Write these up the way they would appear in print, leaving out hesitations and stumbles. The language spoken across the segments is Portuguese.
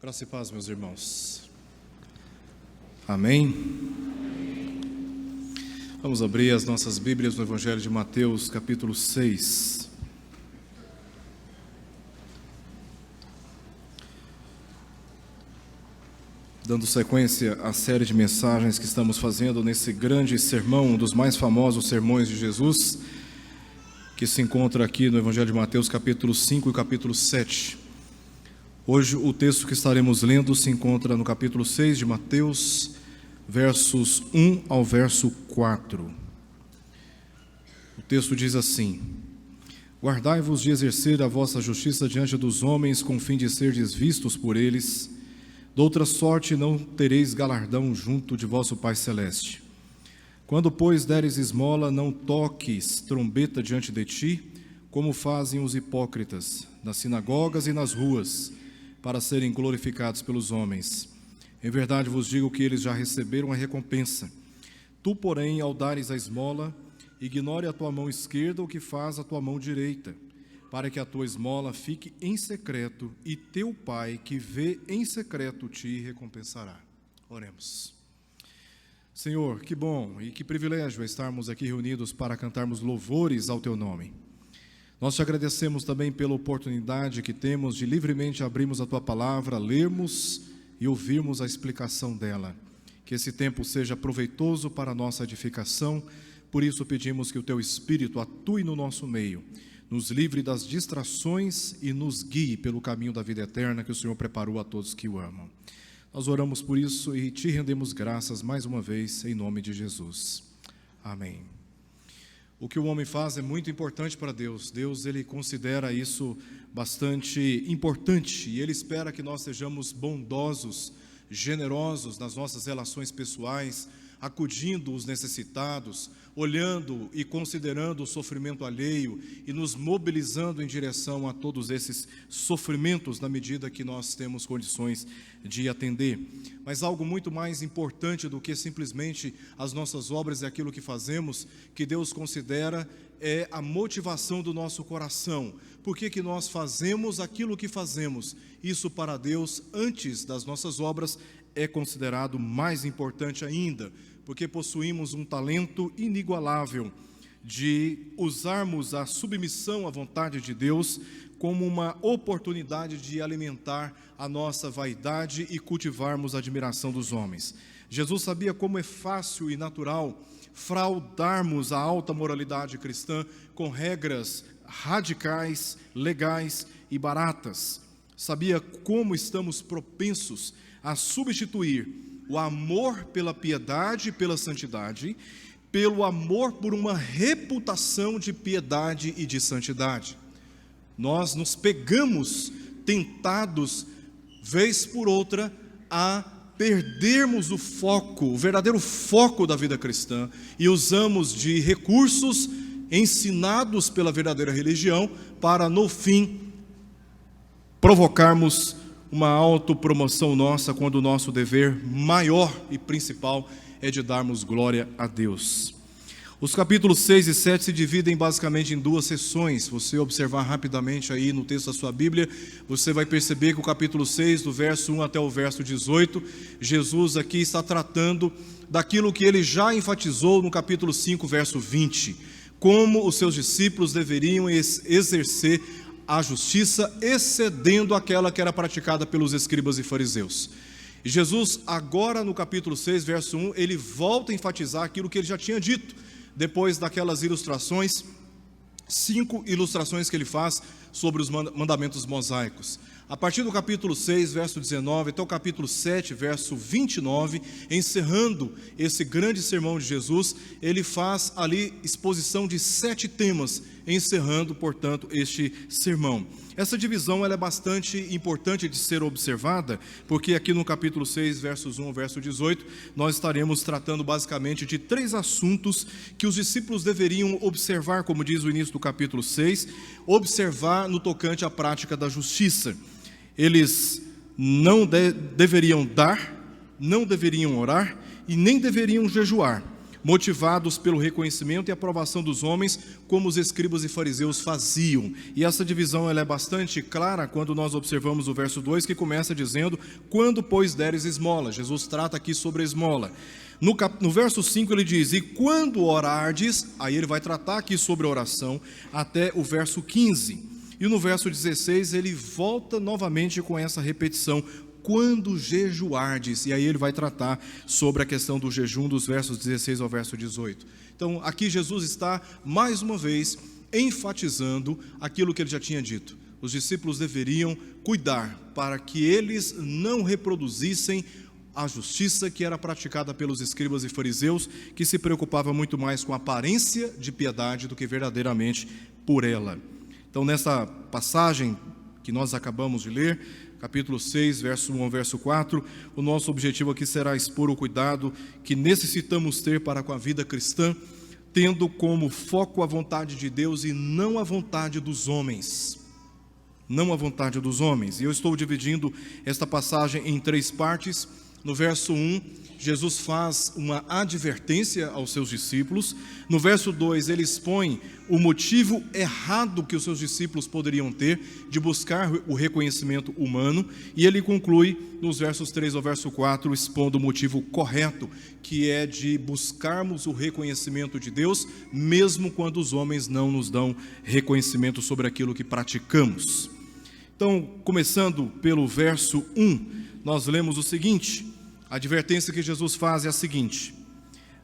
Graça e paz, meus irmãos. Amém? Vamos abrir as nossas Bíblias no Evangelho de Mateus, capítulo 6. Dando sequência à série de mensagens que estamos fazendo nesse grande sermão, um dos mais famosos sermões de Jesus, que se encontra aqui no Evangelho de Mateus, capítulo 5 e capítulo 7. Hoje o texto que estaremos lendo se encontra no capítulo 6 de Mateus, versos 1 ao verso 4. O texto diz assim: Guardai-vos de exercer a vossa justiça diante dos homens, com fim de serdes vistos por eles. Doutra sorte não tereis galardão junto de vosso Pai Celeste. Quando, pois, deres esmola, não toques trombeta diante de ti, como fazem os hipócritas, nas sinagogas e nas ruas, para serem glorificados pelos homens. Em verdade vos digo que eles já receberam a recompensa. Tu, porém, ao dares a esmola, ignore a tua mão esquerda o que faz a tua mão direita, para que a tua esmola fique em secreto, e teu Pai, que vê em secreto, te recompensará. Oremos. Senhor, que bom e que privilégio estarmos aqui reunidos para cantarmos louvores ao teu nome. Nós te agradecemos também pela oportunidade que temos de livremente abrirmos a tua palavra, lermos e ouvirmos a explicação dela. Que esse tempo seja proveitoso para a nossa edificação, por isso pedimos que o teu Espírito atue no nosso meio, nos livre das distrações e nos guie pelo caminho da vida eterna que o Senhor preparou a todos que o amam. Nós oramos por isso e te rendemos graças mais uma vez, em nome de Jesus. Amém. O que o homem faz é muito importante para Deus. Deus, ele considera isso bastante importante e ele espera que nós sejamos bondosos, generosos nas nossas relações pessoais, acudindo os necessitados, olhando e considerando o sofrimento alheio e nos mobilizando em direção a todos esses sofrimentos na medida que nós temos condições de atender. Mas algo muito mais importante do que simplesmente as nossas obras e aquilo que fazemos, que Deus considera é a motivação do nosso coração. Por que nós fazemos aquilo que fazemos? Isso para Deus, antes das nossas obras, é considerado mais importante ainda, porque possuímos um talento inigualável de usarmos a submissão à vontade de Deus como uma oportunidade de alimentar a nossa vaidade e cultivarmos a admiração dos homens. Jesus sabia como é fácil e natural fraudarmos a alta moralidade cristã com regras radicais, legais e baratas. Sabia como estamos propensos a substituir o amor pela piedade e pela santidade, pelo amor por uma reputação de piedade e de santidade. Nós nos pegamos tentados, vez por outra, a perdermos o foco, o verdadeiro foco da vida cristã, e usamos de recursos ensinados pela verdadeira religião para, no fim, provocarmos uma autopromoção nossa, quando o nosso dever maior e principal é de darmos glória a Deus. Os capítulos 6 e 7 se dividem basicamente em duas sessões. Se você observar rapidamente aí no texto da sua Bíblia, você vai perceber que o capítulo 6, do verso 1 até o verso 18, Jesus aqui está tratando daquilo que ele já enfatizou no capítulo 5, verso 20, como os seus discípulos deveriam exercer a justiça excedendo aquela que era praticada pelos escribas e fariseus. E Jesus, agora no capítulo 6, verso 1, ele volta a enfatizar aquilo que ele já tinha dito, depois daquelas ilustrações, 5 ilustrações que ele faz sobre os mandamentos mosaicos. A partir do capítulo 6, verso 19, até o capítulo 7, verso 29, encerrando esse grande sermão de Jesus, ele faz ali exposição de 7 temas, encerrando, portanto, este sermão. Essa divisão ela é bastante importante de ser observada, porque aqui no capítulo 6, versos 1 ao verso 18, nós estaremos tratando basicamente de 3 assuntos que os discípulos deveriam observar, como diz o início do capítulo 6, observar no tocante à prática da justiça. Eles não deveriam dar, não deveriam orar e nem deveriam jejuar. motivados pelo reconhecimento e aprovação dos homens, como os escribas e fariseus faziam. E essa divisão ela é bastante clara quando nós observamos o verso 2, que começa dizendo: quando, pois, deres esmola. Jesus trata aqui sobre a esmola. No verso 5 ele diz: e quando orardes, aí ele vai tratar aqui sobre a oração, até o verso 15. E no verso 16 ele volta novamente com essa repetição: quando jejuardes, e aí ele vai tratar sobre a questão do jejum, dos versos 16 ao verso 18. Então aqui Jesus está mais uma vez enfatizando aquilo que ele já tinha dito. Os discípulos deveriam cuidar para que eles não reproduzissem a justiça que era praticada pelos escribas e fariseus, que se preocupava muito mais com a aparência de piedade do que verdadeiramente por ela. Então, nessa passagem que nós acabamos de ler, capítulo 6, verso 1 ao verso 4, o nosso objetivo aqui será expor o cuidado que necessitamos ter para com a vida cristã, tendo como foco a vontade de Deus e não a vontade dos homens. Não a vontade dos homens. E eu estou dividindo esta passagem em 3 partes. No verso 1, Jesus faz uma advertência aos seus discípulos. No verso 2, ele expõe o motivo errado que os seus discípulos poderiam ter de buscar o reconhecimento humano. E ele conclui nos versos 3 ao verso 4, expondo o motivo correto, que é de buscarmos o reconhecimento de Deus, mesmo quando os homens não nos dão reconhecimento sobre aquilo que praticamos. Então, começando pelo verso 1, nós lemos o seguinte: a advertência que Jesus faz é a seguinte: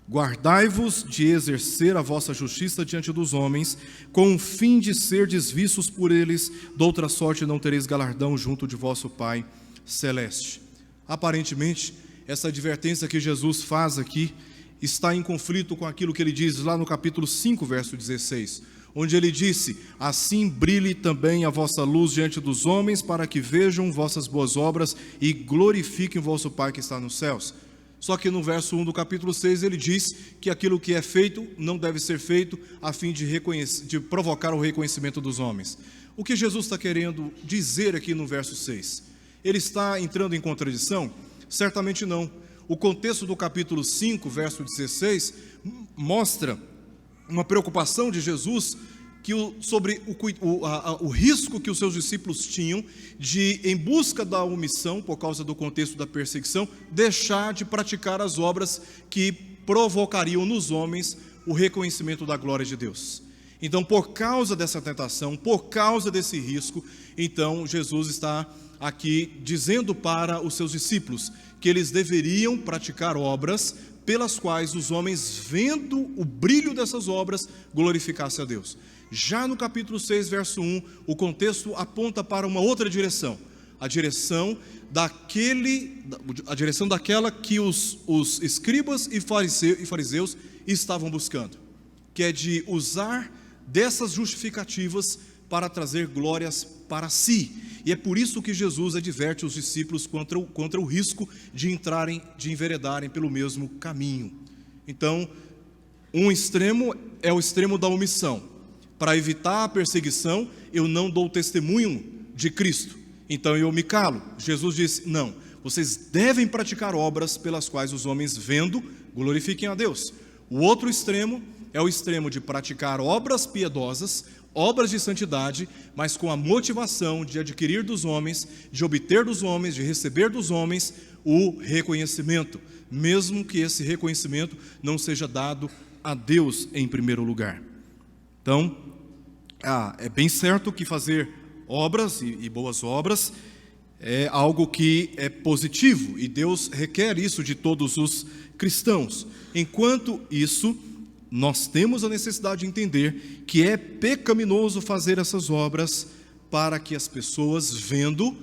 guardai-vos de exercer a vossa justiça diante dos homens, com o fim de serdes vistos por eles, doutra sorte não tereis galardão junto de vosso Pai celeste. Aparentemente, essa advertência que Jesus faz aqui está em conflito com aquilo que ele diz lá no capítulo 5, verso 16, onde ele disse: assim brilhe também a vossa luz diante dos homens, para que vejam vossas boas obras e glorifiquem vosso Pai que está nos céus. Só que no verso 1 do capítulo 6 ele diz que aquilo que é feito não deve ser feito a fim de provocar o reconhecimento dos homens. O que Jesus está querendo dizer aqui no verso 6? Ele está entrando em contradição? Certamente não. O contexto do capítulo 5, verso 16, mostra uma preocupação de Jesus sobre o risco que os seus discípulos tinham de, em busca da omissão, por causa do contexto da perseguição, deixar de praticar as obras que provocariam nos homens o reconhecimento da glória de Deus. Então, por causa dessa tentação, por causa desse risco, então Jesus está aqui dizendo para os seus discípulos que eles deveriam praticar obras pelas quais os homens, vendo o brilho dessas obras, glorificassem a Deus. Já no capítulo 6, verso 1, o contexto aponta para uma outra direção, a direção daquela que os escribas e fariseus estavam buscando, que é de usar dessas justificativas para trazer glórias para si. E é por isso que Jesus adverte os discípulos contra o risco de enveredarem pelo mesmo caminho. Então, um extremo é o extremo da omissão. Para evitar a perseguição, eu não dou testemunho de Cristo, então eu me calo. Jesus disse: não, vocês devem praticar obras pelas quais os homens, vendo, glorifiquem a Deus. O outro extremo é o extremo de praticar obras piedosas, obras de santidade, mas com a motivação de adquirir dos homens, de obter dos homens, de receber dos homens o reconhecimento, mesmo que esse reconhecimento não seja dado a Deus em primeiro lugar. Então, é bem certo que fazer obras e boas obras é algo que é positivo, e Deus requer isso de todos os cristãos. Enquanto isso, nós temos a necessidade de entender que é pecaminoso fazer essas obras para que as pessoas, vendo,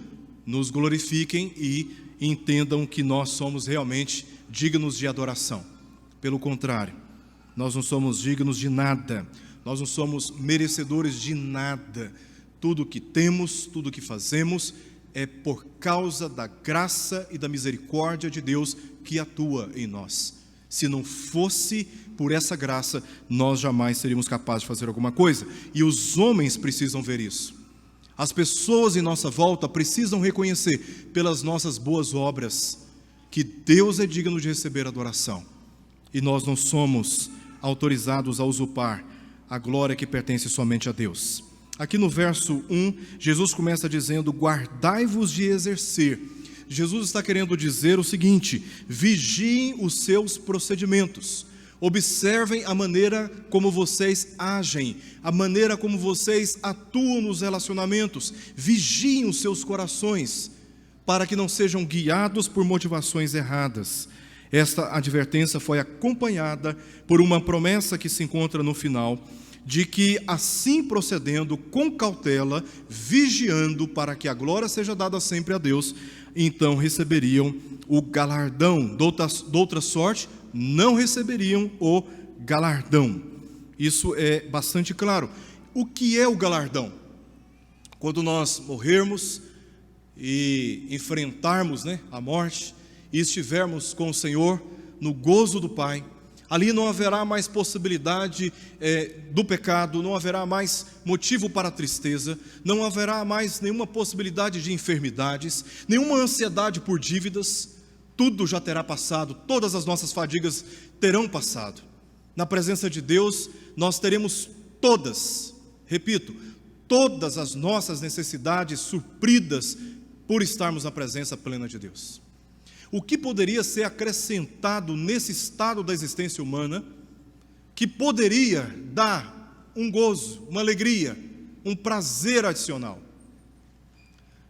nos glorifiquem e entendam que nós somos realmente dignos de adoração. Pelo contrário, nós não somos dignos de nada, nós não somos merecedores de nada. Tudo que temos, tudo que fazemos é por causa da graça e da misericórdia de Deus que atua em nós. Se não fosse por essa graça, nós jamais seríamos capazes de fazer alguma coisa. E os homens precisam ver isso. As pessoas em nossa volta precisam reconhecer pelas nossas boas obras que Deus é digno de receber adoração. e nós não somos autorizados a usurpar a glória que pertence somente a Deus. Aqui no verso 1, Jesus começa dizendo: guardai-vos de exercer. Jesus está querendo dizer o seguinte: vigiem os seus procedimentos, observem a maneira como vocês agem, a maneira como vocês atuam nos relacionamentos, vigiem os seus corações, para que não sejam guiados por motivações erradas. Esta advertência foi acompanhada por uma promessa que se encontra no final, de que assim procedendo com cautela, vigiando para que a glória seja dada sempre a Deus, então receberiam o galardão. De outra sorte, não receberiam o galardão. Isso é bastante claro. O que é o galardão? Quando nós morrermos e enfrentarmos, a morte, e estivermos com o Senhor no gozo do Pai, ali não haverá mais possibilidade do pecado, não haverá mais motivo para a tristeza, não haverá mais nenhuma possibilidade de enfermidades, nenhuma ansiedade por dívidas. Tudo já terá passado, todas as nossas fadigas terão passado. Na presença de Deus, nós teremos todas as nossas necessidades supridas por estarmos na presença plena de Deus. O que poderia ser acrescentado nesse estado da existência humana, que poderia dar um gozo, uma alegria, um prazer adicional?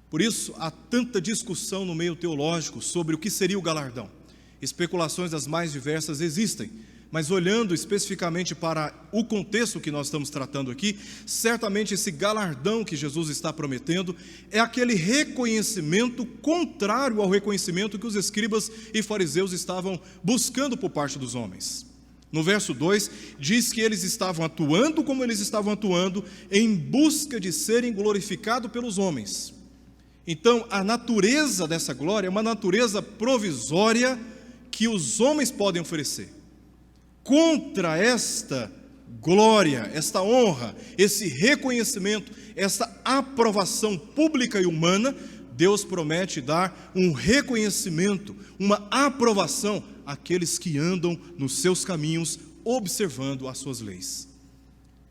Por isso, há tanta discussão no meio teológico sobre o que seria o galardão. Especulações das mais diversas existem, mas olhando especificamente para o contexto que nós estamos tratando aqui, certamente esse galardão que Jesus está prometendo é aquele reconhecimento contrário ao reconhecimento que os escribas e fariseus estavam buscando por parte dos homens. No verso 2, diz que eles estavam atuando como eles estavam atuando, em busca de serem glorificados pelos homens. Então, a natureza dessa glória é uma natureza provisória que os homens podem oferecer. Contra esta glória, esta honra, esse reconhecimento, essa aprovação pública e humana, Deus promete dar um reconhecimento, uma aprovação àqueles que andam nos seus caminhos, observando as suas leis.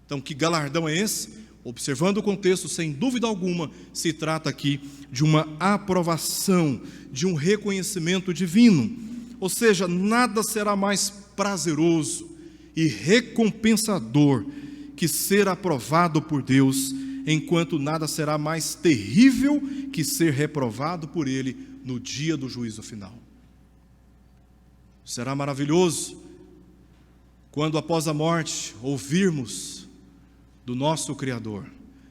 Então, que galardão é esse? Observando o contexto, sem dúvida alguma, se trata aqui de uma aprovação, de um reconhecimento divino. Ou seja, nada será mais prazeroso e recompensador que ser aprovado por Deus, enquanto nada será mais terrível que ser reprovado por Ele no dia do juízo final. Será maravilhoso quando após a morte ouvirmos do nosso Criador: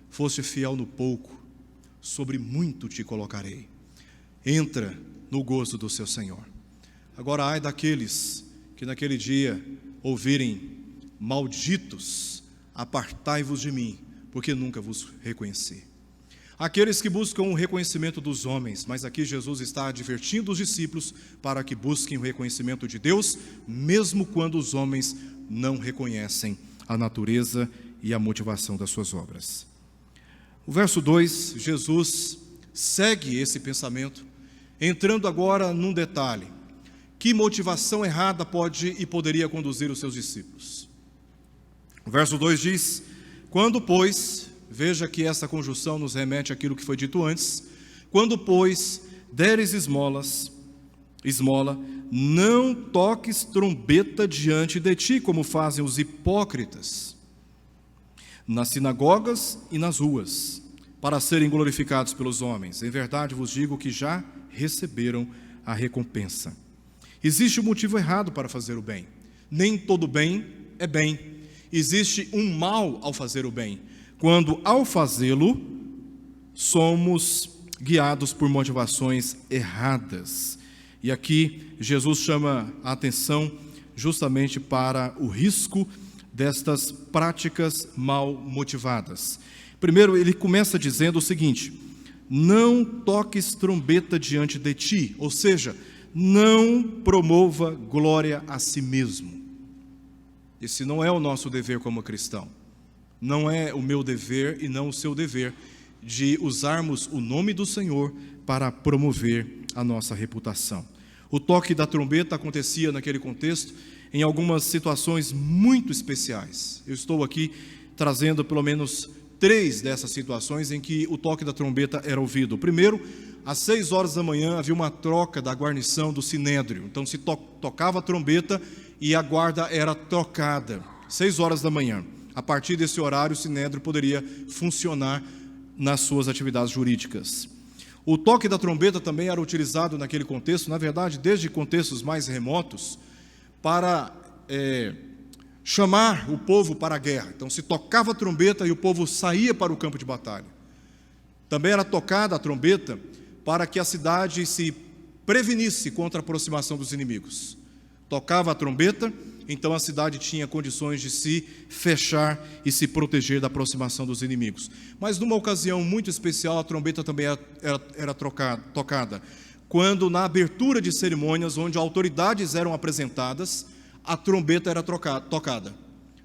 foste fiel no pouco, sobre muito te colocarei. Entra no gozo do seu Senhor. Agora, ai daqueles que naquele dia ouvirem: malditos, apartai-vos de mim, porque nunca vos reconheci. Aqueles que buscam o reconhecimento dos homens, mas aqui Jesus está advertindo os discípulos para que busquem o reconhecimento de Deus, mesmo quando os homens não reconhecem a natureza e a motivação das suas obras. O verso 2, Jesus segue esse pensamento, entrando agora num detalhe: que motivação errada pode e poderia conduzir os seus discípulos. O verso 2 diz: quando, pois, veja que essa conjunção nos remete àquilo que foi dito antes, quando, pois, deres esmola, não toques trombeta diante de ti, como fazem os hipócritas, nas sinagogas e nas ruas, para serem glorificados pelos homens. Em verdade vos digo que já receberam a recompensa. Existe um motivo errado para fazer o bem. Nem todo bem é bem. Existe um mal ao fazer o bem, quando ao fazê-lo somos guiados por motivações erradas. E aqui Jesus chama a atenção justamente para o risco destas práticas mal motivadas. Primeiro, ele começa dizendo o seguinte: não toques trombeta diante de ti, ou seja, não promova glória a si mesmo. Esse não é o nosso dever como cristão. Não é o meu dever e não o seu dever de usarmos o nome do Senhor para promover a nossa reputação. O toque da trombeta acontecia naquele contexto em algumas situações muito especiais. Eu estou aqui trazendo pelo menos 3 dessas situações em que o toque da trombeta era ouvido. Primeiro, às 6 horas da manhã havia uma troca da guarnição do Sinédrio. Então se tocava a trombeta e a guarda era trocada. 6 horas da manhã. A partir desse horário, o Sinédrio poderia funcionar nas suas atividades jurídicas. O toque da trombeta também era utilizado naquele contexto, na verdade, desde contextos mais remotos, para chamar o povo para a guerra. Então se tocava a trombeta e o povo saía para o campo de batalha. Também era tocada a trombeta para que a cidade se prevenisse contra a aproximação dos inimigos. Tocava a trombeta, então a cidade tinha condições de se fechar e se proteger da aproximação dos inimigos. Mas numa ocasião muito especial, a trombeta também era tocada. Quando na abertura de cerimônias, onde autoridades eram apresentadas, a trombeta era tocada.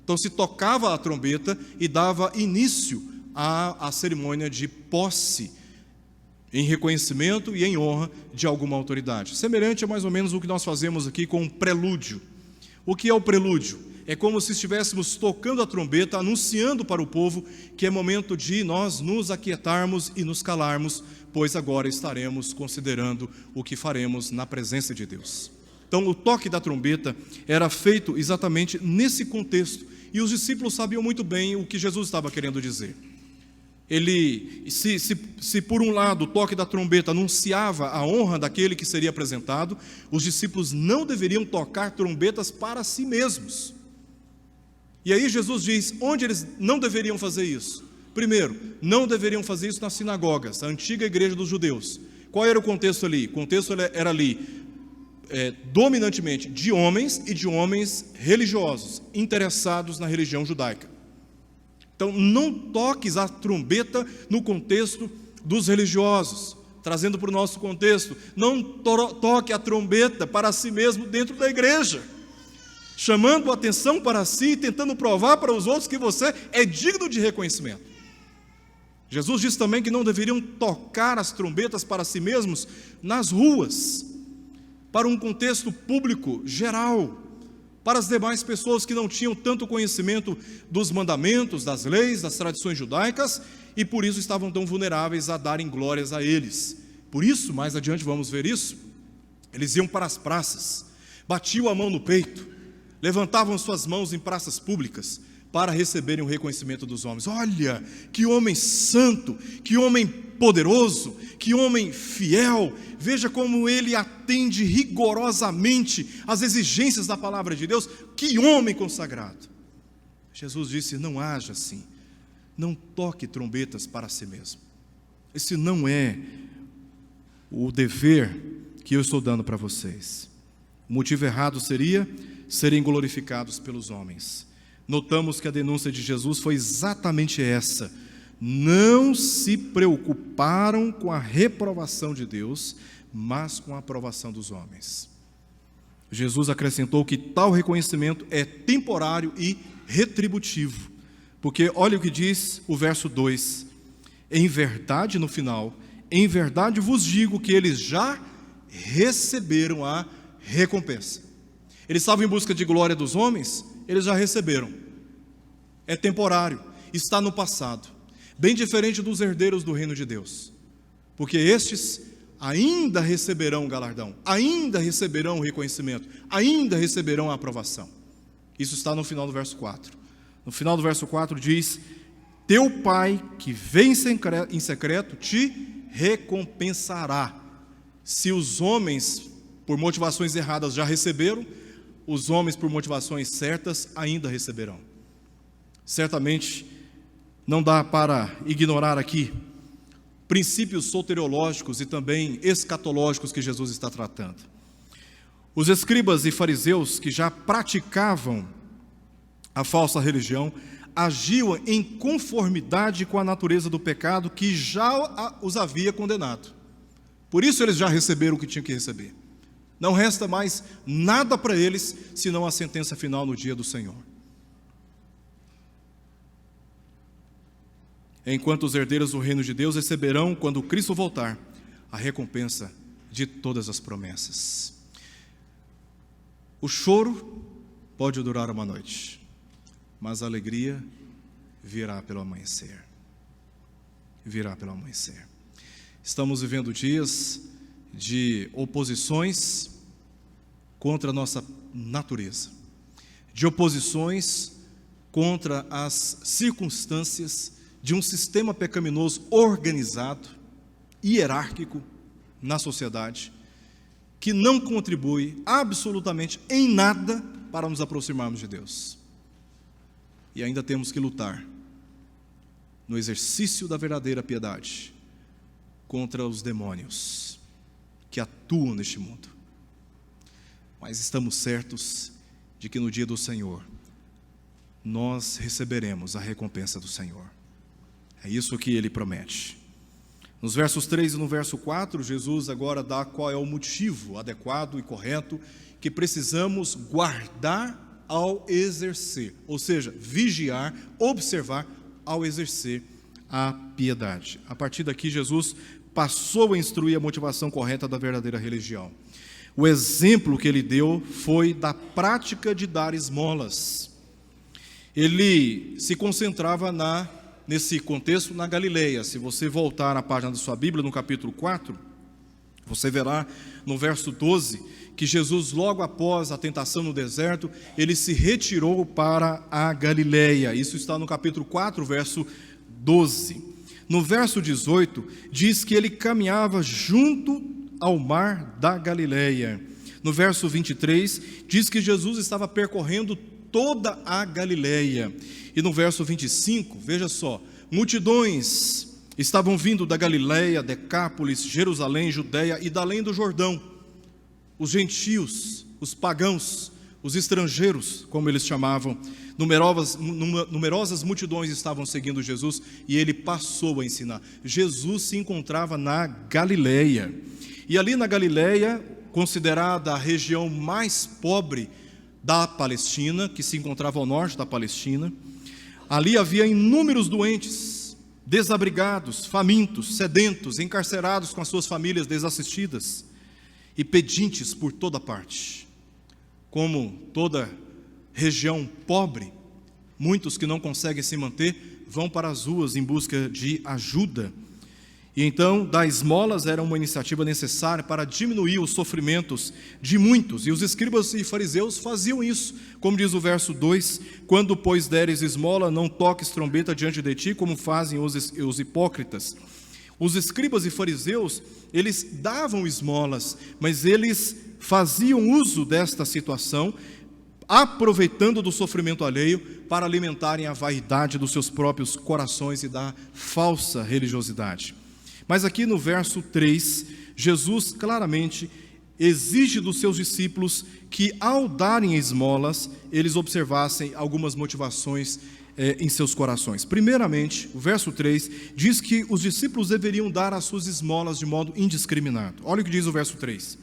Então se tocava a trombeta e dava início à cerimônia de posse, em reconhecimento e em honra de alguma autoridade. Semelhante a mais ou menos o que nós fazemos aqui com um prelúdio. O que é o prelúdio? É como se estivéssemos tocando a trombeta, anunciando para o povo que é momento de nós nos aquietarmos e nos calarmos, pois agora estaremos considerando o que faremos na presença de Deus. Então o toque da trombeta era feito exatamente nesse contexto, e os discípulos sabiam muito bem o que Jesus estava querendo dizer. Se por um lado o toque da trombeta anunciava a honra daquele que seria apresentado, os discípulos não deveriam tocar trombetas para si mesmos. E aí Jesus diz onde eles não deveriam fazer isso. Primeiro, não deveriam fazer isso nas sinagogas, a antiga igreja dos judeus. Qual era o contexto ali? O contexto era ali, dominantemente de homens e de homens religiosos, interessados na religião judaica. Então, não toques a trombeta no contexto dos religiosos, trazendo para o nosso contexto, não toque a trombeta para si mesmo dentro da igreja, chamando a atenção para si e tentando provar para os outros que você é digno de reconhecimento. Jesus disse também que não deveriam tocar as trombetas para si mesmos nas ruas, para um contexto público geral, para as demais pessoas que não tinham tanto conhecimento dos mandamentos, das leis, das tradições judaicas, e por isso estavam tão vulneráveis a darem glórias a eles. Por isso, mais adiante vamos ver isso, eles iam para as praças, batiam a mão no peito, levantavam suas mãos em praças públicas, para receberem o reconhecimento dos homens. Olha, que homem santo, que homem poderoso, que homem fiel, veja como ele atende rigorosamente às exigências da palavra de Deus, que homem consagrado. Jesus disse, não haja assim, não toque trombetas para si mesmo. Esse não é o dever que eu estou dando para vocês. O motivo errado seria serem glorificados pelos homens. Notamos que a denúncia de Jesus foi exatamente essa. Não se preocuparam com a reprovação de Deus, mas com a aprovação dos homens. Jesus acrescentou que tal reconhecimento é temporário e retributivo. Porque olha o que diz o verso 2. Em verdade, no final, em verdade vos digo que eles já receberam a recompensa. Eles estavam em busca de glória dos homens, eles já receberam. É temporário, está no passado. Bem diferente dos herdeiros do reino de Deus. Porque estes ainda receberão o galardão, ainda receberão o reconhecimento, ainda receberão a aprovação. Isso está no final do verso 4. No final do verso 4 diz, teu pai que vem em secreto te recompensará. Se os homens por motivações erradas já receberam, os homens por motivações certas ainda receberão. Certamente não dá para ignorar aqui princípios soteriológicos e também escatológicos que Jesus está tratando. Os escribas e fariseus que já praticavam a falsa religião agiam em conformidade com a natureza do pecado que já os havia condenado. Por isso eles já receberam o que tinham que receber. Não resta mais nada para eles, senão a sentença final no dia do Senhor. Enquanto os herdeiros do reino de Deus receberão, quando Cristo voltar, a recompensa de todas as promessas. O choro pode durar uma noite, mas a alegria virá pelo amanhecer. Virá pelo amanhecer. Estamos vivendo dias de oposições contra a nossa natureza, de oposições contra as circunstâncias de um sistema pecaminoso organizado, hierárquico na sociedade, que não contribui absolutamente em nada para nos aproximarmos de Deus. E ainda temos que lutar no exercício da verdadeira piedade contra os demônios que atuam neste mundo. Mas estamos certos de que no dia do Senhor nós receberemos a recompensa do Senhor. É isso que ele promete. Nos versos 3 e no verso 4, Jesus agora dá qual é o motivo adequado e correto que precisamos guardar ao exercer, ou seja, vigiar, observar ao exercer a piedade. A partir daqui, Jesus passou a instruir a motivação correta da verdadeira religião. O exemplo que ele deu foi da prática de dar esmolas. Ele se concentrava nesse contexto na Galileia. Se você voltar na página da sua Bíblia, no capítulo 4, você verá no verso 12, que Jesus, logo após a tentação no deserto, ele se retirou para a Galileia. Isso está no capítulo 4, verso 12. No verso 18, diz que ele caminhava junto ao mar da Galileia. No verso 23, diz que Jesus estava percorrendo toda a Galileia. E no verso 25, veja só, multidões estavam vindo da Galileia, Decápolis, Jerusalém, Judeia e da além do Jordão. Os gentios, os pagãos, os estrangeiros, como eles chamavam, numerosas multidões estavam seguindo Jesus e ele passou a ensinar. Jesus se encontrava na Galileia. E ali na Galileia, considerada a região mais pobre da Palestina, que se encontrava ao norte da Palestina, ali havia inúmeros doentes, desabrigados, famintos, sedentos, encarcerados com as suas famílias desassistidas e pedintes por toda parte. Como toda região pobre, muitos que não conseguem se manter vão para as ruas em busca de ajuda. E então, dar esmolas era uma iniciativa necessária para diminuir os sofrimentos de muitos. E os escribas e fariseus faziam isso. Como diz o verso 2, quando, pois, deres esmola, não toques trombeta diante de ti, como fazem os hipócritas. Os escribas e fariseus, eles davam esmolas, mas eles faziam uso desta situação, aproveitando do sofrimento alheio para alimentarem a vaidade dos seus próprios corações e da falsa religiosidade. Mas aqui no verso 3, Jesus claramente exige dos seus discípulos que, ao darem esmolas, eles observassem algumas motivações em seus corações. Primeiramente, o verso 3 diz que os discípulos deveriam dar as suas esmolas de modo indiscriminado. Olha o que diz o verso 3.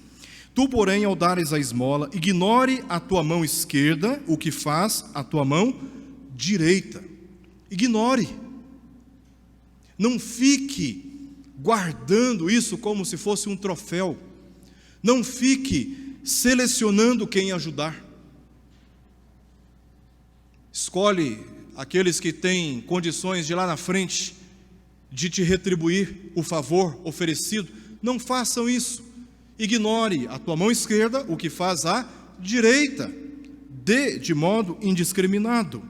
Tu, porém, ao dares a esmola, ignore a tua mão esquerda o que faz a tua mão direita. Ignore. Não fique guardando isso como se fosse um troféu. Não fique selecionando quem ajudar. Escolhe aqueles que têm condições de lá na frente de te retribuir o favor oferecido. Não façam isso. Ignore a tua mão esquerda o que faz a direita. Dê de modo indiscriminado.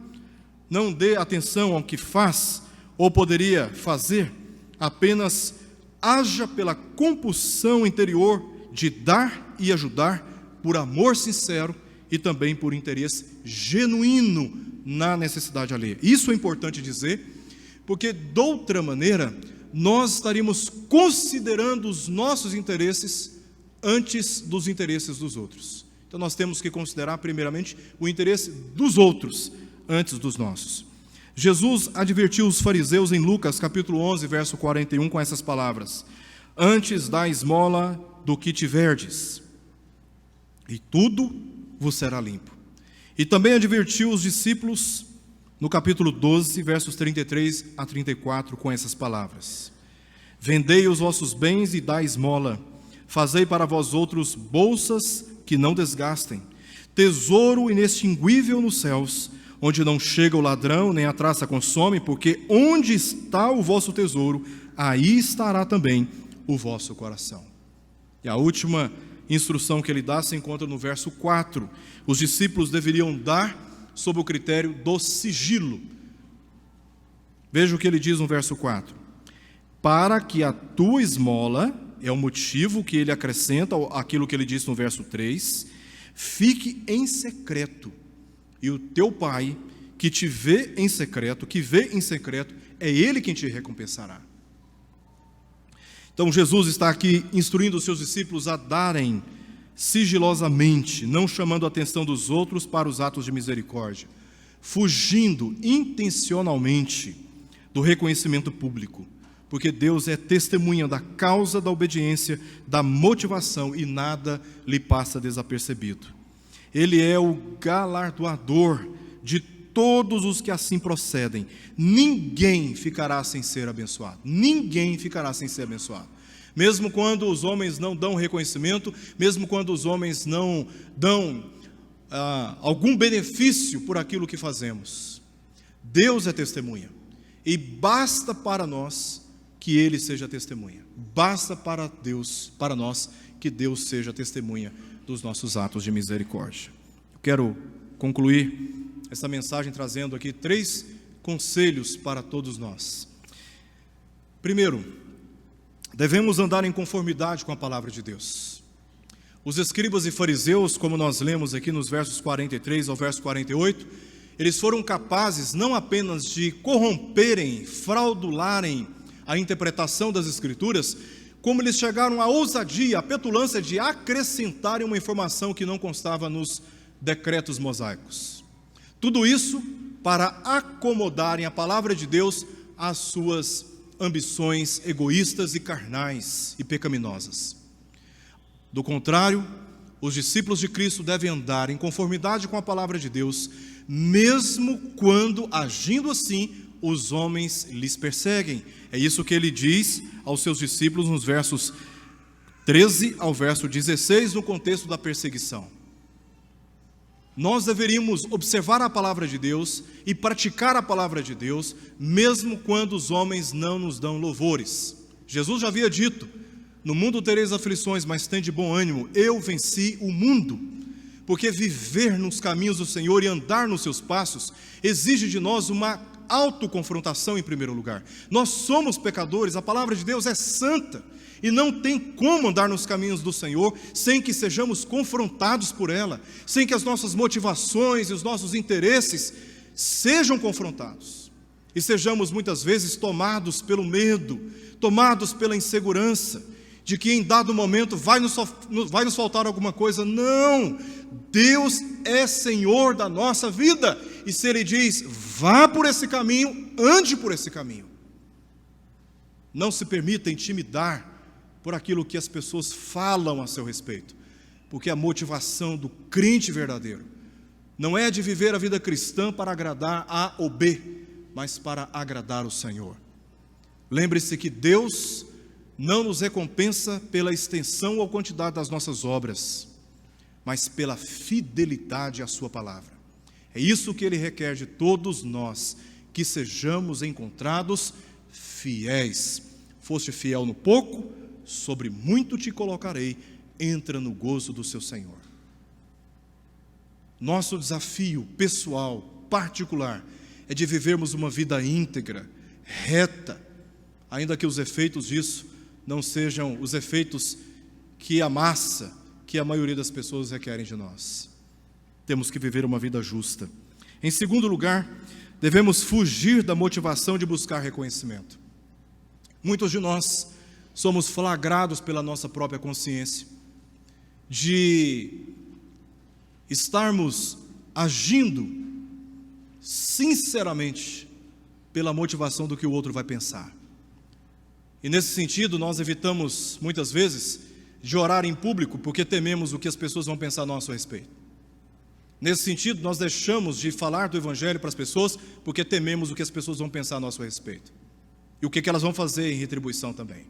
Não dê atenção ao que faz ou poderia fazer. Apenas haja pela compulsão interior de dar e ajudar por amor sincero e também por interesse genuíno na necessidade alheia. Isso é importante dizer, porque de outra maneira nós estaríamos considerando os nossos interesses antes dos interesses dos outros. Então nós temos que considerar primeiramente o interesse dos outros antes dos nossos. Jesus advertiu os fariseus em Lucas capítulo 11, verso 41, com essas palavras: antes dá esmola do que tiverdes, e tudo vos será limpo. E também advertiu os discípulos no capítulo 12, versos 33 a 34, com essas palavras: vendei os vossos bens e dai esmola, fazei para vós outros bolsas que não desgastem, tesouro inextinguível nos céus, onde não chega o ladrão, nem a traça consome, porque onde está o vosso tesouro, aí estará também o vosso coração. E a última instrução que ele dá se encontra no verso 4. Os discípulos deveriam dar sob o critério do sigilo. Veja o que ele diz no verso 4. Para que a tua esmola, é o motivo que ele acrescenta aquilo que ele disse no verso 3, fique em secreto, e o teu pai, que te vê em secreto, é ele quem te recompensará. Então Jesus está aqui instruindo os seus discípulos a darem sigilosamente, não chamando a atenção dos outros para os atos de misericórdia, fugindo intencionalmente do reconhecimento público, porque Deus é testemunha da causa da obediência, da motivação, e nada lhe passa desapercebido. Ele é o galardoador de todos os que assim procedem. Ninguém ficará sem ser abençoado. Ninguém ficará sem ser abençoado. Mesmo quando os homens não dão reconhecimento, mesmo quando os homens não dão algum benefício por aquilo que fazemos, Deus é testemunha. E basta para nós que Ele seja testemunha. Basta para Deus, para nós, que Deus seja testemunha dos nossos atos de misericórdia. Eu quero concluir essa mensagem trazendo aqui 3 conselhos para todos nós. Primeiro, devemos andar em conformidade com a palavra de Deus. Os escribas e fariseus, como nós lemos aqui nos versos 43 ao verso 48, eles foram capazes não apenas de corromperem, fraudularem a interpretação das Escrituras, como eles chegaram à ousadia, à petulância de acrescentarem uma informação que não constava nos decretos mosaicos. Tudo isso para acomodarem a palavra de Deus às suas ambições egoístas e carnais e pecaminosas. Do contrário, os discípulos de Cristo devem andar em conformidade com a palavra de Deus, mesmo quando, agindo assim, os homens lhes perseguem. É isso que ele diz aos seus discípulos nos versos 13 ao verso 16, no contexto da perseguição. Nós deveríamos observar a palavra de Deus e praticar a palavra de Deus, mesmo quando os homens não nos dão louvores. Jesus já havia dito: no mundo tereis aflições, mas tende bom ânimo, eu venci o mundo. Porque viver nos caminhos do Senhor e andar nos seus passos exige de nós uma autoconfrontação em primeiro lugar. Nós somos pecadores, a palavra de Deus é santa, e não tem como andar nos caminhos do Senhor sem que sejamos confrontados por ela, sem que as nossas motivações e os nossos interesses sejam confrontados, e sejamos muitas vezes tomados pelo medo, tomados pela insegurança, de que em dado momento vai nos faltar alguma coisa. Não! Deus é Senhor da nossa vida, e se Ele diz, vá por esse caminho, ande por esse caminho. Não se permita intimidar por aquilo que as pessoas falam a seu respeito, porque a motivação do crente verdadeiro não é de viver a vida cristã para agradar A ou B, mas para agradar o Senhor. Lembre-se que Deus não nos recompensa pela extensão ou quantidade das nossas obras, mas pela fidelidade à sua palavra. É isso que Ele requer de todos nós, que sejamos encontrados fiéis. Foste fiel no pouco, sobre muito te colocarei, entra no gozo do seu Senhor. Nosso desafio pessoal, particular, é de vivermos uma vida íntegra, reta, ainda que os efeitos disso não sejam os efeitos que a massa, que a maioria das pessoas requerem de nós. Temos que viver uma vida justa. Em segundo lugar, devemos fugir da motivação de buscar reconhecimento. Muitos de nós somos flagrados pela nossa própria consciência de estarmos agindo sinceramente pela motivação do que o outro vai pensar. E nesse sentido, nós evitamos, muitas vezes, de orar em público, porque tememos o que as pessoas vão pensar a nosso respeito. Nesse sentido, nós deixamos de falar do Evangelho para as pessoas, porque tememos o que as pessoas vão pensar a nosso respeito. E o que elas vão fazer em retribuição também.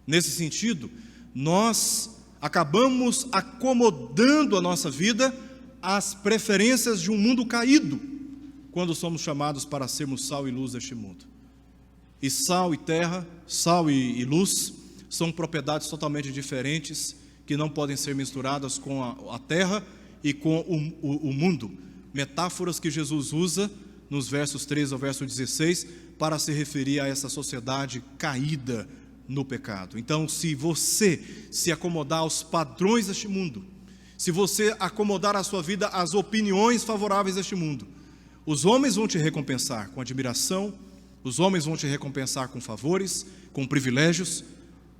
Nesse sentido, nós acabamos acomodando a nossa vida às preferências de um mundo caído, quando somos chamados para sermos sal e luz deste mundo. E sal e terra, sal e luz, são propriedades totalmente diferentes, que não podem ser misturadas com a terra e com o mundo. Metáforas que Jesus usa nos versos 13 ao verso 16, para se referir a essa sociedade caída no pecado. Então, se você se acomodar aos padrões deste mundo, se você acomodar a sua vida às opiniões favoráveis deste mundo, os homens vão te recompensar com admiração, os homens vão te recompensar com favores, com privilégios,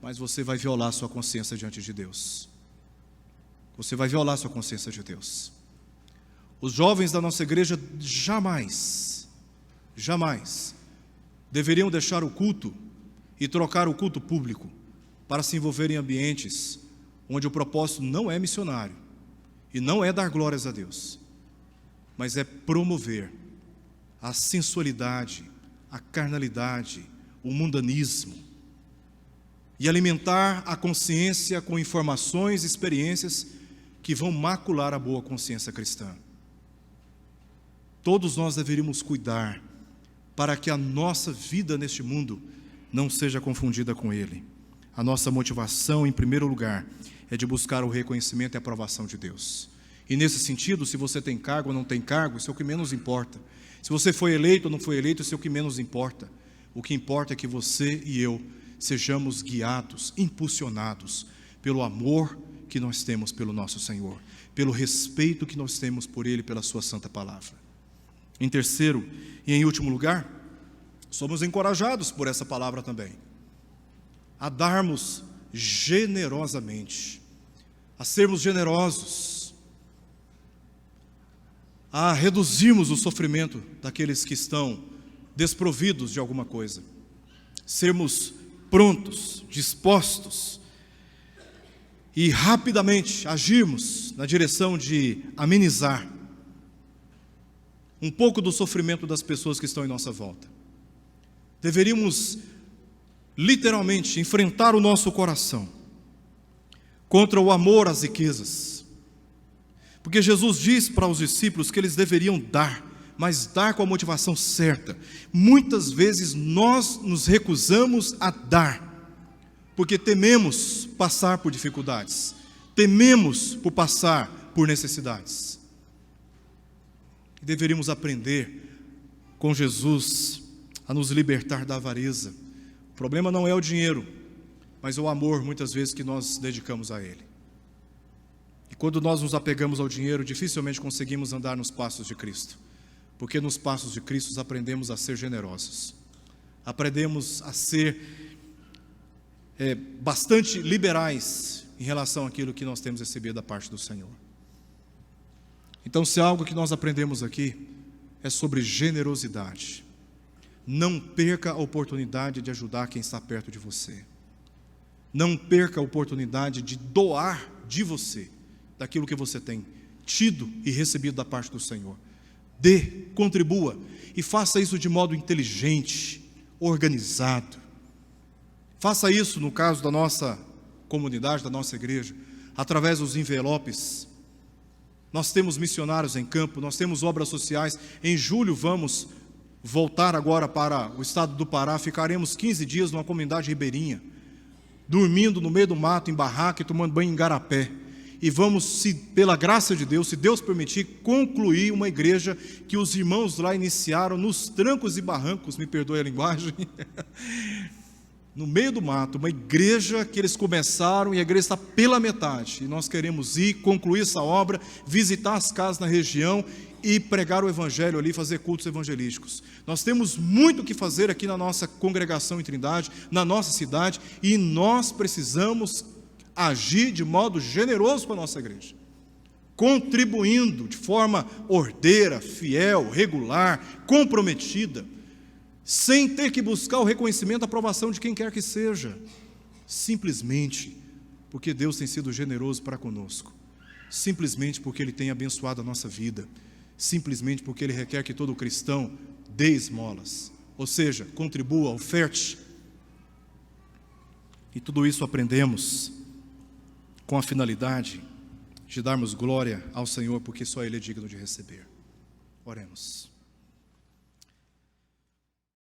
mas você vai violar sua consciência diante de Deus. Você vai violar sua consciência de Deus. Os jovens da nossa igreja jamais deveriam deixar o culto e trocar o culto público para se envolver em ambientes onde o propósito não é missionário e não é dar glórias a Deus, mas é promover a sensualidade, a carnalidade, o mundanismo, e alimentar a consciência com informações e experiências que vão macular a boa consciência cristã. Todos nós deveríamos cuidar para que a nossa vida neste mundo não seja confundida com ele. A nossa motivação, em primeiro lugar, é de buscar o reconhecimento e a aprovação de Deus. E nesse sentido, se você tem cargo ou não tem cargo, isso é o que menos importa. Se você foi eleito ou não foi eleito, isso é o que menos importa. O que importa é que você e eu sejamos guiados, impulsionados pelo amor que nós temos pelo nosso Senhor, pelo respeito que nós temos por Ele, pela Sua Santa Palavra. Em terceiro e em último lugar, somos encorajados por essa palavra também, a darmos generosamente, a sermos generosos, a reduzirmos o sofrimento daqueles que estão desprovidos de alguma coisa, sermos prontos, dispostos e rapidamente agirmos na direção de amenizar um pouco do sofrimento das pessoas que estão em nossa volta. Deveríamos literalmente enfrentar o nosso coração contra o amor às riquezas, porque Jesus diz para os discípulos que eles deveriam dar, mas dar com a motivação certa. Muitas vezes nós nos recusamos a dar, porque tememos passar por dificuldades, tememos por passar por necessidades. E deveríamos aprender com Jesus a nos libertar da avareza. O problema não é o dinheiro, mas o amor, muitas vezes, que nós dedicamos a ele. E quando nós nos apegamos ao dinheiro, dificilmente conseguimos andar nos passos de Cristo, porque nos passos de Cristo aprendemos a ser generosos, aprendemos a ser bastante liberais em relação àquilo que nós temos recebido da parte do Senhor. Então, se algo que nós aprendemos aqui é sobre generosidade, não perca a oportunidade de ajudar quem está perto de você. Não perca a oportunidade de doar de você, daquilo que você tem tido e recebido da parte do Senhor. Dê, contribua, e faça isso de modo inteligente, organizado. Faça isso, no caso da nossa comunidade, da nossa igreja, através dos envelopes. Nós temos missionários em campo, nós temos obras sociais. Em julho vamos voltar agora para o estado do Pará, ficaremos 15 dias numa comunidade ribeirinha, dormindo no meio do mato, em barraca e tomando banho em garapé. E vamos, pela graça de Deus, se Deus permitir, concluir uma igreja que os irmãos lá iniciaram nos trancos e barrancos, me perdoe a linguagem, no meio do mato, uma igreja que eles começaram e a igreja está pela metade. E nós queremos ir, concluir essa obra, visitar as casas na região e pregar o evangelho ali, fazer cultos evangelísticos. Nós temos muito o que fazer aqui na nossa congregação em Trindade, na nossa cidade, e nós precisamos agir de modo generoso com a nossa igreja, contribuindo de forma ordeira, fiel, regular, comprometida, sem ter que buscar o reconhecimento, a aprovação de quem quer que seja, simplesmente porque Deus tem sido generoso para conosco, simplesmente porque Ele tem abençoado a nossa vida, simplesmente porque Ele requer que todo cristão dê esmolas, ou seja, contribua, oferte. E tudo isso aprendemos com a finalidade de darmos glória ao Senhor, porque só Ele é digno de receber. Oremos.